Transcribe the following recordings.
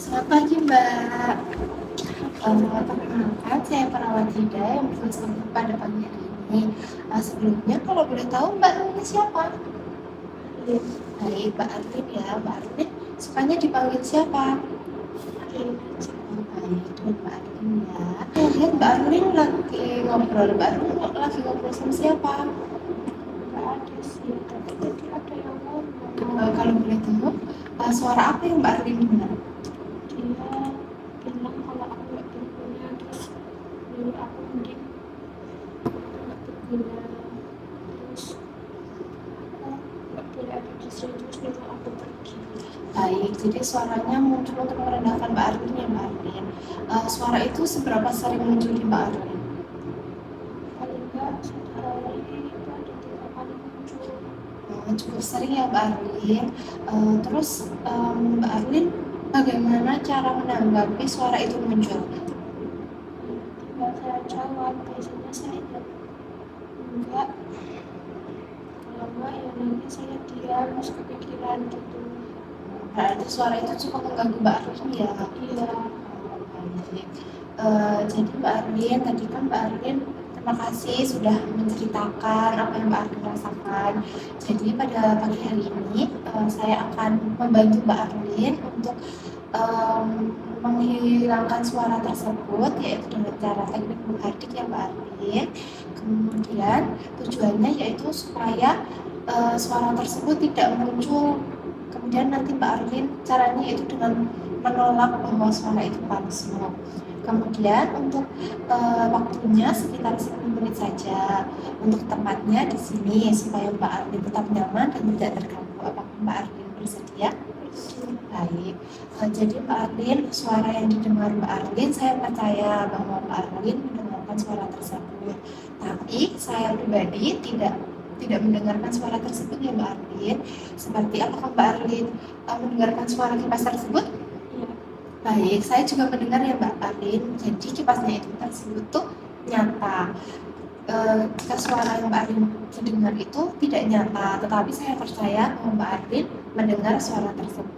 Selamat pagi, Mbak. Perkenalkan, saya perawat Hida yang bertugas pada pagi hari ini. Sebelumnya, kalau boleh tahu, Mbak namanya siapa? Baik, Mbak Arlin ya. Mbak Arlin sukanya dipanggil siapa? Baik, Mbak Arlin ya. Saya lihat Mbak Arlin lagi ngobrol. Mbak Arlin lagi ngobrol sama siapa? Nggak ada sih, tapi tadi ada yang ngomong. Kalau boleh tahu, suara apa yang Mbak Arlin dengar? Dia bilang kalau aku nggak berguna, terus nyuruh aku mending nggak berguna, terus aku nggak boleh ada di sini, terus nyuruh aku pergi. Baik, jadi suaranya muncul untuk merendahkan Mbak Arlin ya, Mbak Arlin. Suara itu seberapa sering muncul di Mbak Arlin? Paling nggak sehari itu ada 3 kali muncul. Cukup sering ya Mbak Arlin. Terus Mbak Arlin bagaimana cara menanggapi suara itu muncul? Tinggal saya jawab, biasanya saya enggak, kalau enggak ya nanti saya diam, terus kepikiran gitu. Berarti suara itu cukup mengganggu Mbak Arlin ya? Iya. Baik. Jadi Mbak Arlin, tadi kan Mbak Arlin terima kasih sudah menceritakan apa yang Mbak Arlin rasakan. Jadi pada pagi hari ini saya akan membantu Mbak Arlin untuk menghilangkan suara tersebut, yaitu dengan cara teknik menghardik ya Mbak Arlin. Kemudian tujuannya yaitu supaya suara tersebut tidak muncul. Kemudian nanti Mbak Arlin caranya itu dengan menolak bahwa suara itu palsu. Kemudian untuk waktunya sekitar 10 menit saja. Untuk tempatnya di sini supaya Mbak Arlin tetap nyaman dan tidak terganggu. Apakah Mbak Arlin bersedia? Baik. Jadi Mbak Arlin, suara yang didengar Mbak Arlin, saya percaya bahwa Mbak Arlin mendengarkan suara tersebut. Tapi saya pribadi tidak mendengarkan suara tersebut ya Mbak Arlin. Seperti apakah Mbak Arlin mendengarkan suara kipas tersebut? Iya. Baik, saya juga mendengar ya Mbak Arlin. Jadi kipasnya itu tersebut tuh nyata. Jika suara yang Mbak Arlin dengar itu tidak nyata, tetapi saya percaya bahwa Mbak Arlin mendengar suara tersebut.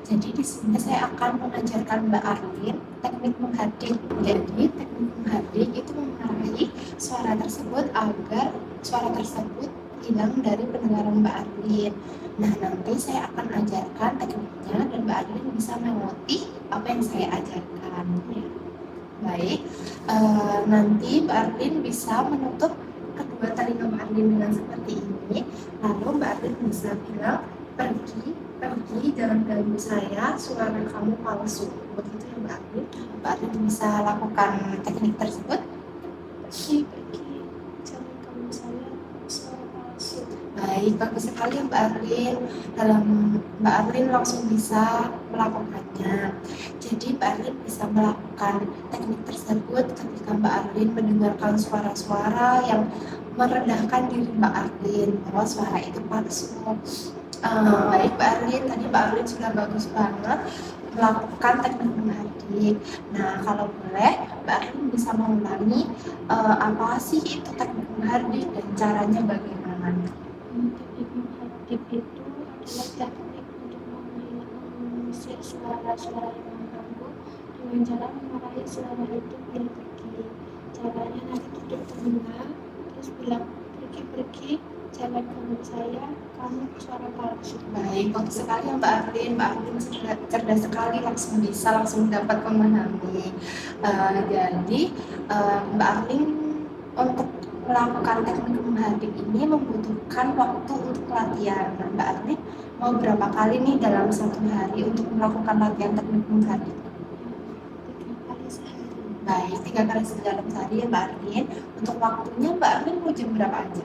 Jadi di sini saya akan mengajarkan Mbak Arlin teknik menghardik. Jadi teknik menghardik itu memarahi suara tersebut agar suara tersebut hilang dari pendengaran Mbak Arlin. Nah, nanti saya akan ajarkan tekniknya dan Mbak Arlin bisa mengikuti apa yang saya ajarkan. Baik, nanti Mbak Arlin bisa menutup kedua telinga Mbak Arlin dengan seperti ini. Lalu Mbak Arlin bisa bilang, pergi, jangan ganggu saya, suara kamu palsu. Begitu ya Mbak Arlin. Mbak Arlin bisa lakukan teknik tersebut. Pergi, jangan kamu saya suara palsu. Baik, bagus sekali ya Mbak Arlin. Mbak Arlin langsung bisa melakukannya. Jadi Mbak Arlin bisa melakukan teknik tersebut ketika Mbak Arlin mendengarkan suara-suara yang merendahkan diri Mbak Arlin bahwa suara itu palsu. Baik Mbak Arlin, tadi Mbak Arlin sudah bagus banget melakukan teknik menghardik. Nah, kalau boleh Mbak Arlin bisa mengulangi apa sih itu teknik menghardik dan caranya bagaimana? Teknik menghardik itu adalah teknik untuk mengusir suara-suara yang mengganggu dengan cara memarahi suara itu biar pergi. Caranya nanti tutup telinga, terus bilang pergi, jangan ganggu saya, kamu suara palsu. Baik, bagus sekali ya Mbak Arlin. Mbak Arlin cerdas sekali, langsung dapat memahami. Jadi Mbak Arlin untuk melakukan teknik menghardik ini membutuhkan waktu untuk latihan. Nah, Mbak Arlin mau berapa kali nih dalam satu hari untuk melakukan latihan teknik menghardik? 3 kali sehari. Baik, 3 kali dalam sehari ya Mbak Arlin. Untuk waktunya Mbak Arlin mau jam berapa aja?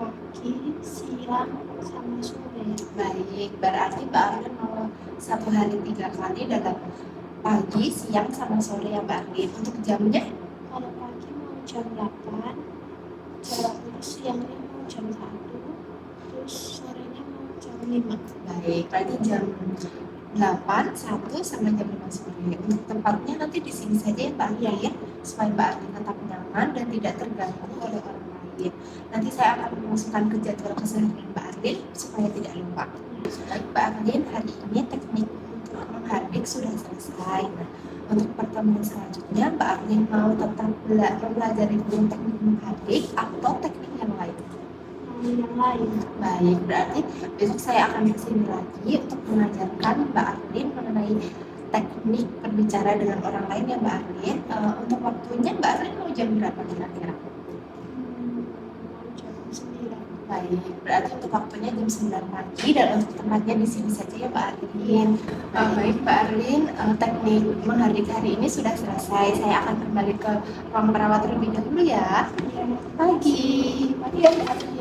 Pagi, siang, sama sore. Baik, berarti Mbak Arlin mau satu hari 3 kali dalam pagi, siang, sama sore ya Mbak Arlin. Untuk jamnya? Kalau pagi mau jam 8, terus siangnya mau jam 1, terus sorenya mau jam 5. Baik, berarti jam 8, 1, sampai jam 5 sore. Untuk tempatnya nanti di sini saja ya Mbak Arlin, supaya Mbak Arlin tetap nyaman dan tidak terganggu oleh orang lain. Nanti saya akan memasukkan ke jadwal keseharian Mbak Arlin supaya tidak lupa. Baik Mbak Arlin, hari ini teknik untuk menghardik menghadik sudah selesai. Nah, untuk pertemuan selanjutnya, Mbak Arlin mau tetap mempelajari ilmu teknik menghadik atau teknik yang lain? Yang lain. Baik, berarti besok saya akan kesini lagi untuk mengajarkan Mbak Arlin mengenai teknik berbicara dengan orang lain ya Mbak Arlin. Untuk waktunya Mbak Arlin mau jam berapa kira-kira? Jam 9. Baik, berarti untuk waktunya jam 9 pagi dan untuk tempatnya di sini saja ya Mbak Arlin. Baik Mbak Arlin, teknik menghadik hari ini sudah selesai. Saya akan kembali ke ruang perawat terlebih dahulu ya. Ya. Pagi. Pagi ya Mbak Arlin.